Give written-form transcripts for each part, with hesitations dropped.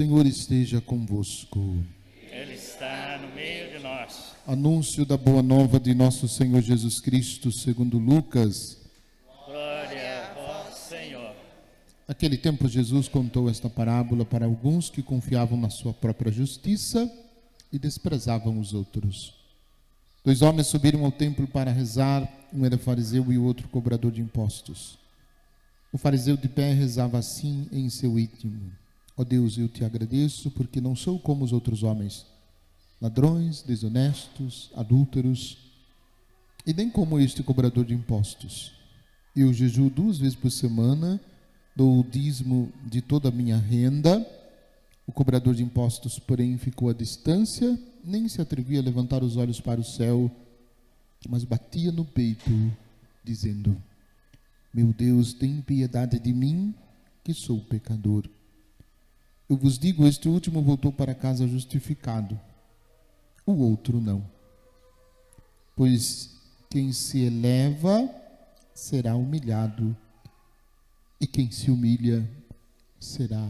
O Senhor esteja convosco. Ele está no meio de nós. Anúncio da boa nova de nosso Senhor Jesus Cristo, segundo Lucas. Glória a vós, Senhor. Naquele tempo, Jesus contou esta parábola para alguns que confiavam na sua própria justiça e desprezavam os outros. 2 homens subiram ao templo para rezar, um era fariseu e o outro cobrador de impostos. O fariseu de pé rezava assim em seu íntimo: ó Deus, eu te agradeço porque não sou como os outros homens, ladrões, desonestos, adúlteros, e nem como este cobrador de impostos. Eu jejuo 2 vezes por semana, dou o dízimo de toda a minha renda. O cobrador de impostos, porém, ficou à distância, nem se atrevia a levantar os olhos para o céu, mas batia no peito, dizendo: meu Deus, tem piedade de mim, que sou pecador. Eu vos digo, este último voltou para casa justificado, o outro não. Pois quem se eleva será humilhado, e quem se humilha será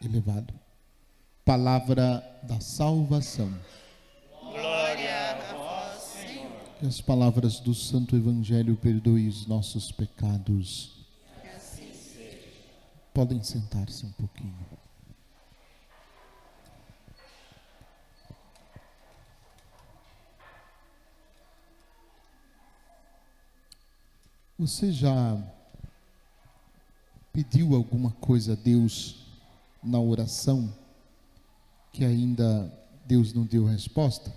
elevado. Palavra da salvação. Glória a vós, Senhor. Que as palavras do Santo Evangelho perdoem os nossos pecados. Que assim seja. Podem sentar-se um pouquinho. Você já pediu alguma coisa a Deus na oração que ainda Deus não deu resposta?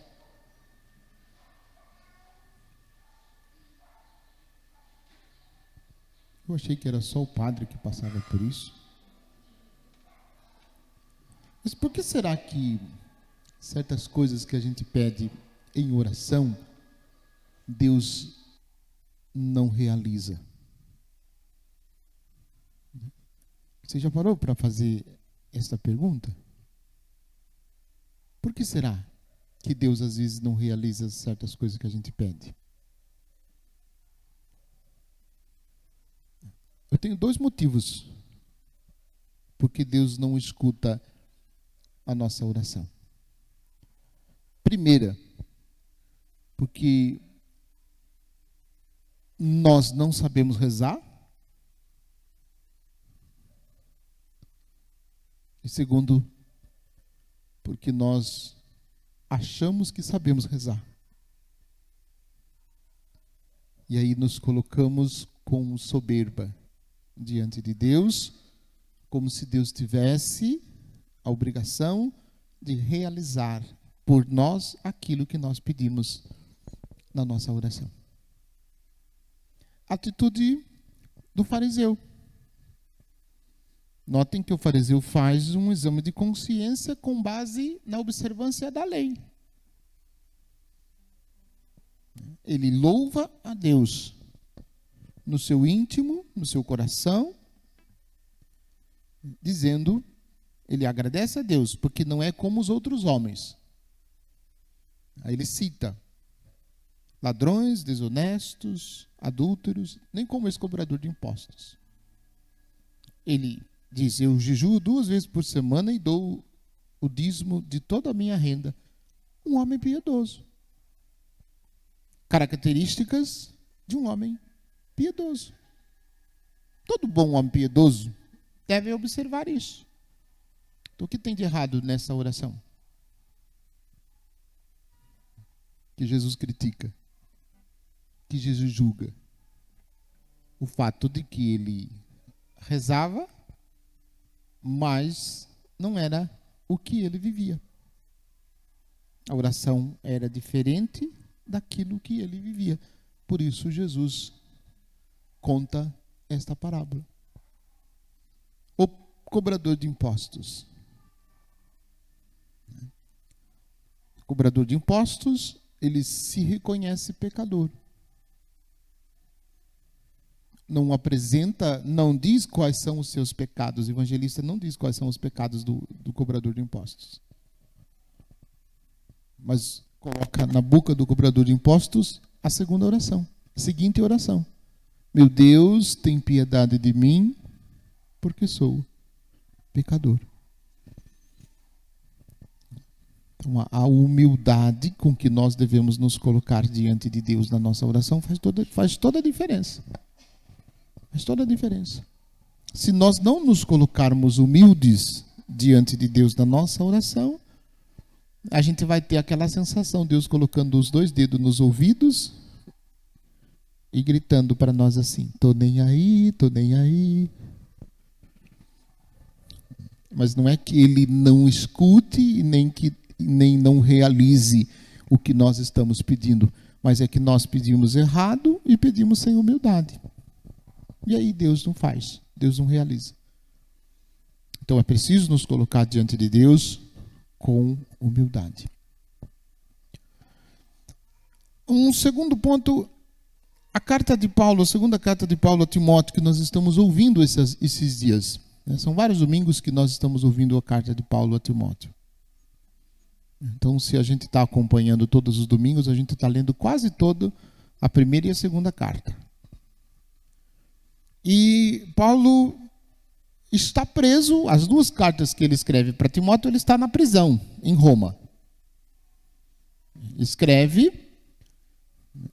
Eu achei que era só o padre que passava por isso. Mas por que será que certas coisas que a gente pede em oração, Deus não realiza? Você já parou para fazer esta pergunta? Por que será que Deus às vezes não realiza certas coisas que a gente pede? Eu tenho 2 motivos porque Deus não escuta a nossa oração. Primeira, porque nós não sabemos rezar. E segundo, porque nós achamos que sabemos rezar. E aí nos colocamos com soberba diante de Deus, como se Deus tivesse a obrigação de realizar por nós aquilo que nós pedimos na nossa oração. Atitude do fariseu. Notem que o fariseu faz um exame de consciência com base na observância da lei. Ele louva a Deus no seu íntimo, no seu coração, dizendo, ele agradece a Deus, porque não é como os outros homens. Aí ele cita ladrões, desonestos, adúlteros, nem como esse cobrador de impostos. Ele diz, eu jejuo 2 vezes por semana e dou o dízimo de toda a minha renda. Um homem piedoso. Características de um homem piedoso. Todo bom homem piedoso deve observar isso. Então, o que tem de errado nessa oração? Que Jesus critica, que Jesus julga. O fato de que ele rezava, mas não era o que ele vivia. A oração era diferente daquilo que ele vivia. Por isso Jesus conta esta parábola. O cobrador de impostos. O cobrador de impostos, ele se reconhece pecador. Não apresenta, não diz quais são os seus pecados. O evangelista não diz quais são os pecados do cobrador de impostos. Mas coloca na boca do cobrador de impostos a segunda oração. A seguinte oração: meu Deus, tem piedade de mim, porque sou pecador. Então, a humildade com que nós devemos nos colocar diante de Deus na nossa oração faz toda a diferença. Faz toda a diferença. Se nós não nos colocarmos humildes diante de Deus na nossa oração, a gente vai ter aquela sensação, Deus colocando os 2 dedos nos ouvidos e gritando para nós assim: tô nem aí, tô nem aí. Mas não é que ele não escute e nem não realize o que nós estamos pedindo, mas é que nós pedimos errado e pedimos sem humildade. E aí Deus não faz, Deus não realiza. Então é preciso nos colocar diante de Deus com humildade. Um segundo ponto, a segunda carta de Paulo a Timóteo, que nós estamos ouvindo esses dias. São vários domingos que nós estamos ouvindo a carta de Paulo a Timóteo. Então, se a gente está acompanhando todos os domingos, a gente está lendo quase toda a primeira e a segunda carta. E Paulo está preso, as 2 cartas que ele escreve para Timóteo, ele está na prisão, em Roma. Escreve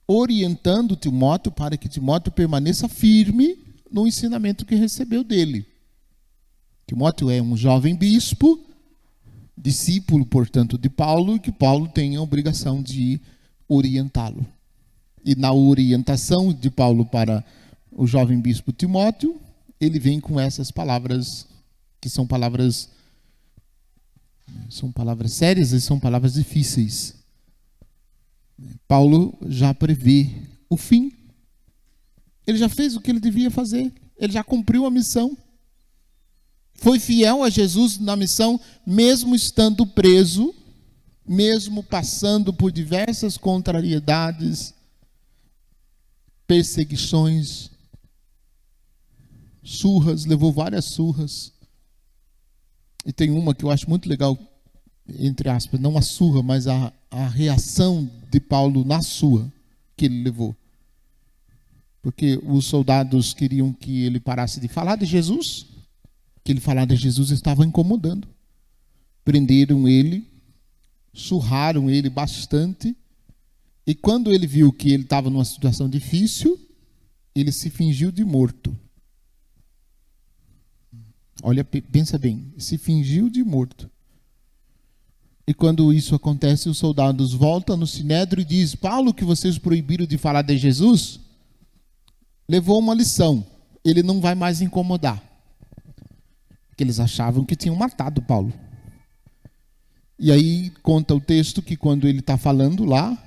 orientando Timóteo para que Timóteo permaneça firme no ensinamento que recebeu dele. Timóteo é um jovem bispo, discípulo, portanto, de Paulo, e que Paulo tem a obrigação de orientá-lo. E na orientação de Paulo para o jovem bispo Timóteo, ele vem com essas palavras, que são palavras sérias e são palavras difíceis. Paulo já prevê o fim. Ele já fez o que ele devia fazer. Ele já cumpriu a missão. Foi fiel a Jesus na missão, mesmo estando preso, mesmo passando por diversas contrariedades, perseguições, surras, levou várias surras. E tem uma que eu acho muito legal, entre aspas, não a surra, mas a reação de Paulo na surra que ele levou. Porque os soldados queriam que ele parasse de falar de Jesus, que ele falar de Jesus estava incomodando. Prenderam ele, surraram ele bastante, e quando ele viu que ele estava numa situação difícil, ele se fingiu de morto. Olha, pensa bem, se fingiu de morto. E quando isso acontece, os soldados voltam no sinédrio e dizem: Paulo, que vocês proibiram de falar de Jesus, levou uma lição, ele não vai mais incomodar. Porque eles achavam que tinham matado Paulo. E aí conta o texto que quando ele está falando lá,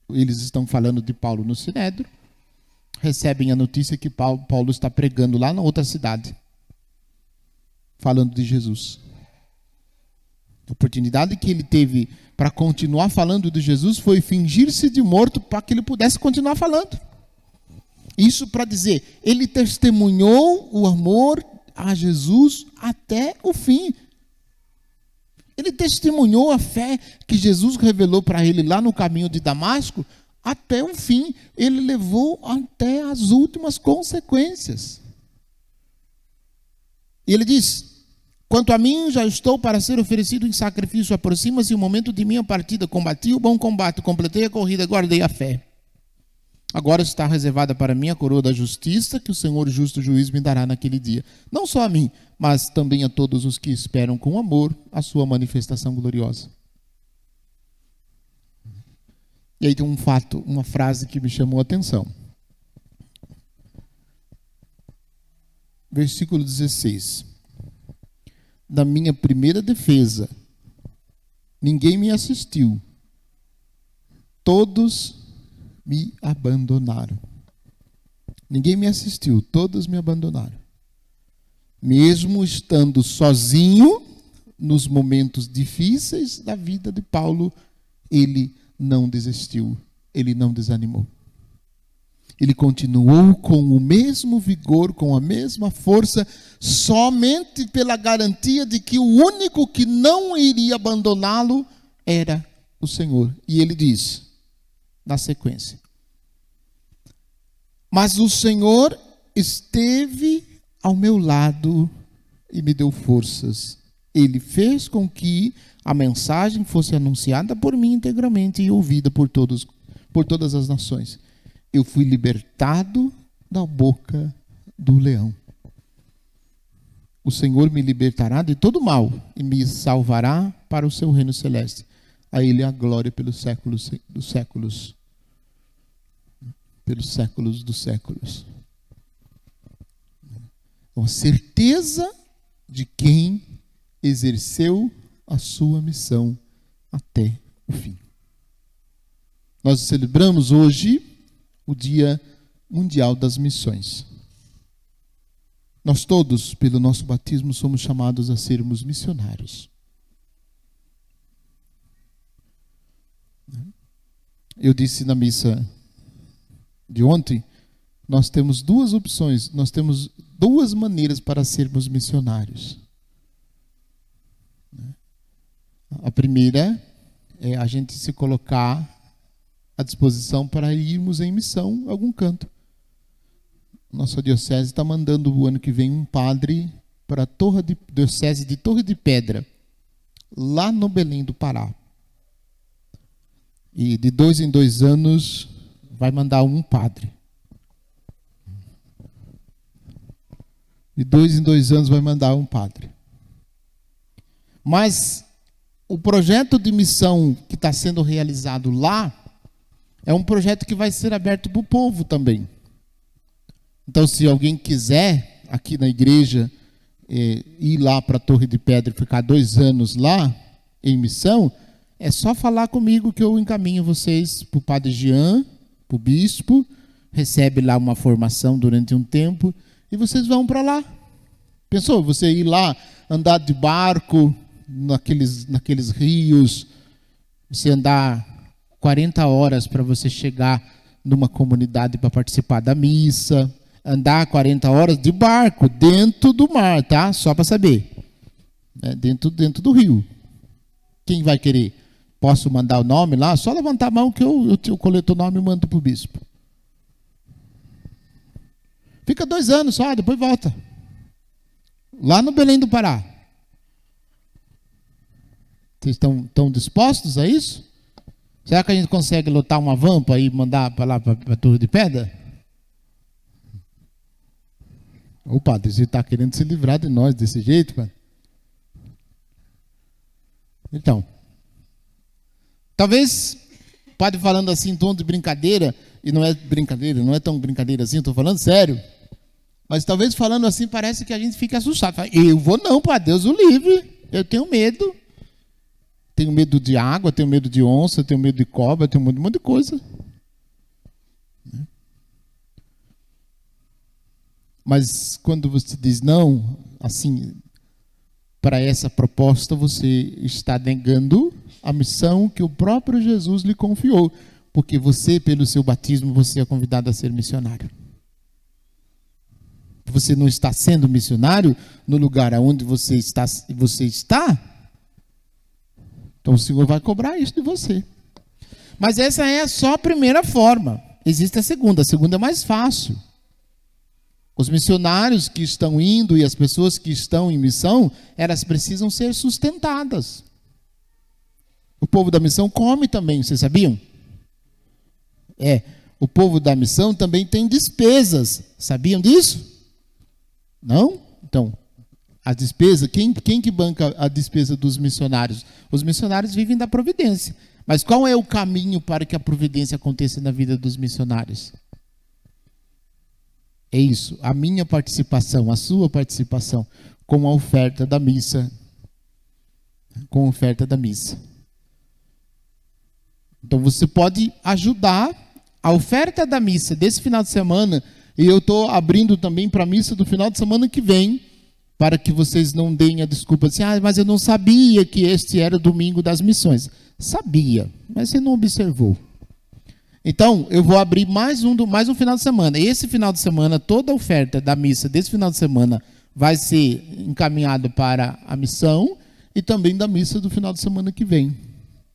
eles estão falando de Paulo no sinédrio, recebem a notícia que Paulo está pregando lá na outra cidade, falando de Jesus. A oportunidade que ele teve para continuar falando de Jesus foi fingir-se de morto para que ele pudesse continuar falando. Isso para dizer, ele testemunhou o amor a Jesus até o fim. Ele testemunhou a fé que Jesus revelou para ele lá no caminho de Damasco até o fim. Ele levou até as últimas consequências. E ele diz: quanto a mim, já estou para ser oferecido em sacrifício. Aproxima-se o momento de minha partida. Combati o bom combate, completei a corrida, guardei a fé. Agora está reservada para mim a coroa da justiça, que o Senhor justo juiz me dará naquele dia. Não só a mim, mas também a todos os que esperam com amor a sua manifestação gloriosa. E aí tem uma frase que me chamou a atenção. Versículo 16. Na minha primeira defesa, ninguém me assistiu. Todos me abandonaram. Ninguém me assistiu, todos me abandonaram. Mesmo estando sozinho, nos momentos difíceis da vida de Paulo, ele não desistiu, ele não desanimou. Ele continuou com o mesmo vigor, com a mesma força, somente pela garantia de que o único que não iria abandoná-lo era o Senhor. E ele diz, na sequência: mas o Senhor esteve ao meu lado e me deu forças Ele fez com que a mensagem fosse anunciada por mim integralmente e ouvida por todas as nações. Eu fui libertado da boca do leão. O Senhor me libertará de todo mal e me salvará para o seu reino celeste. A Ele a glória pelos séculos dos séculos. Pelos séculos dos séculos. Uma certeza de quem exerceu a sua missão até o fim. Nós celebramos hoje o Dia Mundial das Missões. Nós todos, pelo nosso batismo, somos chamados a sermos missionários. Eu disse na missa de ontem, nós temos duas opções, nós temos duas maneiras para sermos missionários. A primeira é a gente se colocar à disposição para irmos em missão a algum canto. Nossa diocese está mandando o ano que vem um padre para a diocese de Torre de Pedra, lá no Belém do Pará. E de 2 em 2 anos vai mandar um padre. De 2 em 2 anos vai mandar um padre. Mas o projeto de missão que está sendo realizado lá é um projeto que vai ser aberto para o povo também. Então, se alguém quiser, aqui na igreja, ir lá para a Torre de Pedra e ficar 2 anos lá, em missão, é só falar comigo que eu encaminho vocês para o Padre Jean, para o bispo, recebe lá uma formação durante um tempo, e vocês vão para lá. Pensou, você ir lá, andar de barco, naqueles rios, você andar 40 horas para você chegar numa comunidade para participar da missa, andar 40 horas de barco dentro do mar, tá? Só para saber. Dentro do rio. Quem vai querer? Posso mandar o nome lá? Só levantar a mão que eu coleto o nome e mando para o bispo. Fica 2 anos só, depois volta. Lá no Belém do Pará. Vocês estão dispostos a isso? Será que a gente consegue lotar uma van para ir mandar para lá, para a Torre de Pedra? Ô padre, você está querendo se livrar de nós desse jeito, padre? Então, talvez, padre falando assim em tom de brincadeira, e não é brincadeira, não é tão brincadeira assim, estou falando sério, mas talvez falando assim parece que a gente fica assustado. Fala, eu vou não, padre, Deus o livre, eu tenho medo. Tenho medo de água, tenho medo de onça, tenho medo de cobra, tenho um monte de coisa. Mas quando você diz não, assim, para essa proposta, você está negando a missão que o próprio Jesus lhe confiou, porque você, pelo seu batismo, você é convidado a ser missionário. Você não está sendo missionário no lugar onde você está. Então o Senhor vai cobrar isso de você. Mas essa é só a primeira forma. Existe a segunda. A segunda é mais fácil. Os missionários que estão indo e as pessoas que estão em missão, elas precisam ser sustentadas. O povo da missão come também, vocês sabiam? O povo da missão também tem despesas. Sabiam disso? Não? Então, a despesa, quem que banca a despesa dos missionários? Os missionários vivem da providência. Mas qual é o caminho para que a providência aconteça na vida dos missionários? É isso, a minha participação, a sua participação com a oferta da missa. Com a oferta da missa. Então você pode ajudar a oferta da missa desse final de semana, e eu estou abrindo também para a missa do final de semana que vem, para que vocês não deem a desculpa assim, mas eu não sabia que este era o domingo das missões. Sabia, mas você não observou. Então, eu vou abrir mais um final de semana. Esse final de semana, toda a oferta da missa desse final de semana vai ser encaminhado para a missão, e também da missa do final de semana que vem,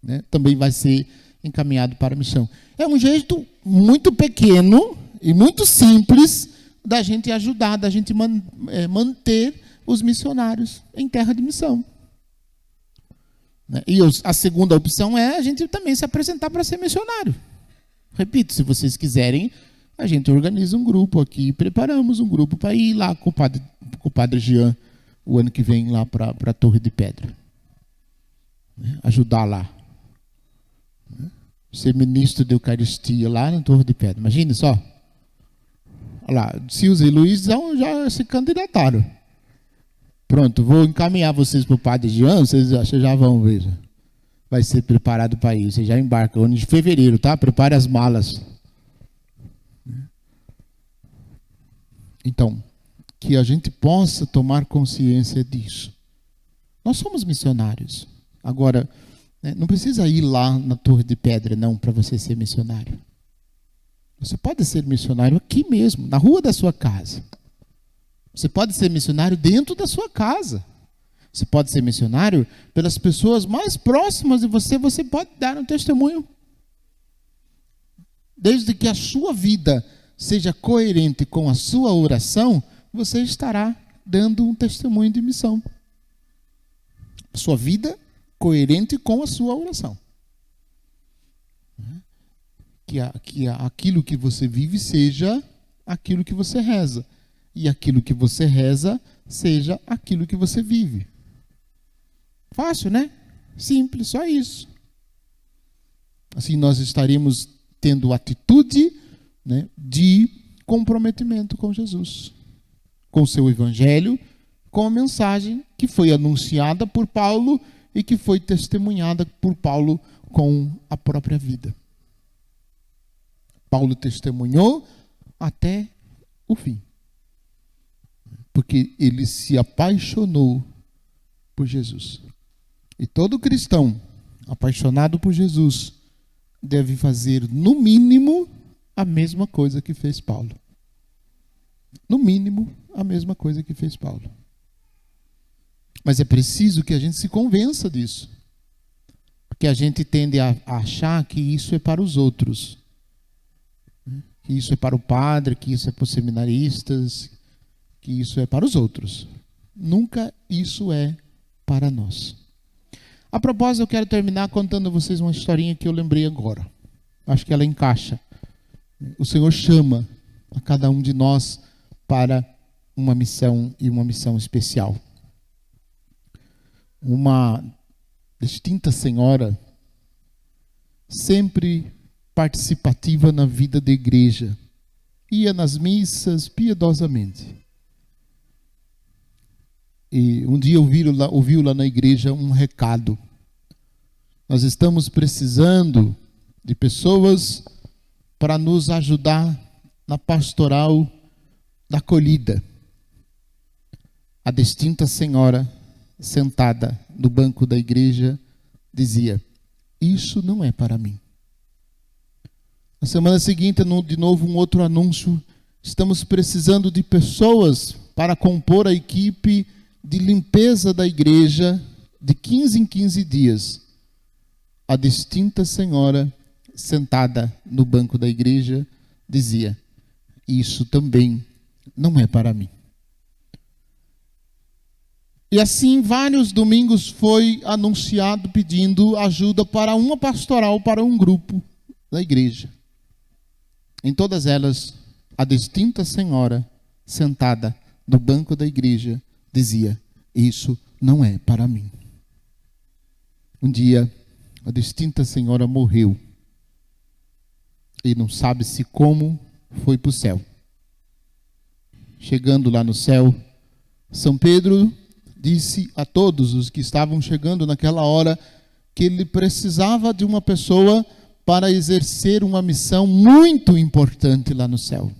né? Também vai ser encaminhado para a missão. É um jeito muito pequeno e muito simples da gente ajudar, da gente manter os missionários em terra de missão. Né? E a segunda opção é a gente também se apresentar para ser missionário. Repito, se vocês quiserem, a gente organiza um grupo aqui, preparamos um grupo para ir lá com o padre Jean o ano que vem lá para a Torre de Pedra. Né? Ajudar lá. Né? Ser ministro de Eucaristia lá na Torre de Pedra. Imagine só. Olha lá, Silza e Luiz já se candidataram. Pronto, vou encaminhar vocês para o padre Jean, vocês já vão ver. Vai ser preparado para isso. Você já embarca ano de fevereiro, tá? Prepare as malas. Então, que a gente possa tomar consciência disso. Nós somos missionários. Agora, não precisa ir lá na Torre de Pedra, não, para você ser missionário. Você pode ser missionário aqui mesmo, na rua da sua casa. Você pode ser missionário dentro da sua casa. Você pode ser missionário pelas pessoas mais próximas de você. Você pode dar um testemunho. Desde que a sua vida seja coerente com a sua oração, você estará dando um testemunho de missão. A sua vida coerente com a sua oração. Que aquilo que você vive seja aquilo que você reza. E aquilo que você reza seja aquilo que você vive. Fácil, né? Simples, só isso. Assim nós estaremos tendo atitude, né, de comprometimento com Jesus, com o seu evangelho, com a mensagem que foi anunciada por Paulo e que foi testemunhada por Paulo com a própria vida. Paulo testemunhou até o fim. Porque ele se apaixonou por Jesus. E todo cristão apaixonado por Jesus deve fazer, no mínimo, a mesma coisa que fez Paulo. No mínimo, a mesma coisa que fez Paulo. Mas é preciso que a gente se convença disso. Porque a gente tende a achar que isso é para os outros. Que isso é para o padre, que isso é para os seminaristas, que isso é para os outros. Nunca isso é para nós. A propósito, eu quero terminar contando a vocês uma historinha que eu lembrei agora. Acho que ela encaixa. O Senhor chama a cada um de nós para uma missão e uma missão especial. Uma distinta senhora, sempre participativa na vida da igreja, ia nas missas piedosamente. E um dia ouviu lá na igreja um recado. Nós estamos precisando de pessoas para nos ajudar na pastoral da acolhida. A distinta senhora, sentada no banco da igreja, dizia: isso não é para mim. Na semana seguinte, de novo, um outro anúncio: estamos precisando de pessoas para compor a equipe de limpeza da igreja de 15 em 15 dias. A distinta senhora, sentada no banco da igreja, dizia: isso também não é para mim. E assim, vários domingos foi anunciado pedindo ajuda para uma pastoral, para um grupo da igreja. Em todas elas, a distinta senhora, sentada no banco da igreja, dizia: isso não é para mim. Um dia, a distinta senhora morreu. E não sabe-se como foi para o céu. Chegando lá no céu, São Pedro disse a todos os que estavam chegando naquela hora que ele precisava de uma pessoa para exercer uma missão muito importante lá no céu.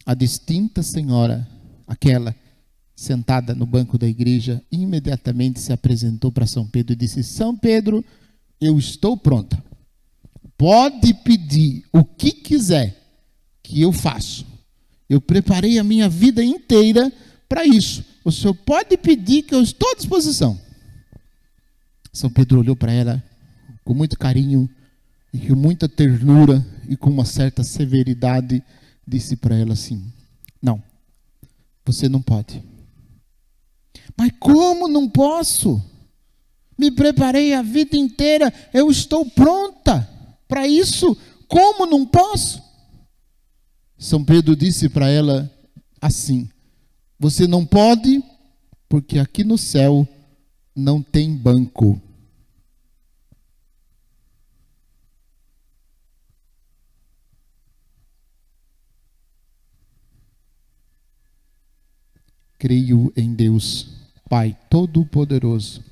A distinta senhora, aquela sentada no banco da igreja, imediatamente se apresentou para São Pedro e disse: São Pedro, eu estou pronta. Pode pedir o que quiser que eu faço. Eu preparei a minha vida inteira para isso. O senhor pode pedir que eu estou à disposição. São Pedro olhou para ela com muito carinho e com muita ternura e com uma certa severidade, disse para ela assim: não, você não pode. Mas como não posso? Me preparei a vida inteira, eu estou pronta para isso. Como não posso? São Pedro disse para ela assim: você não pode, porque aqui no céu não tem banco. Creio em Deus, Pai Todo-Poderoso,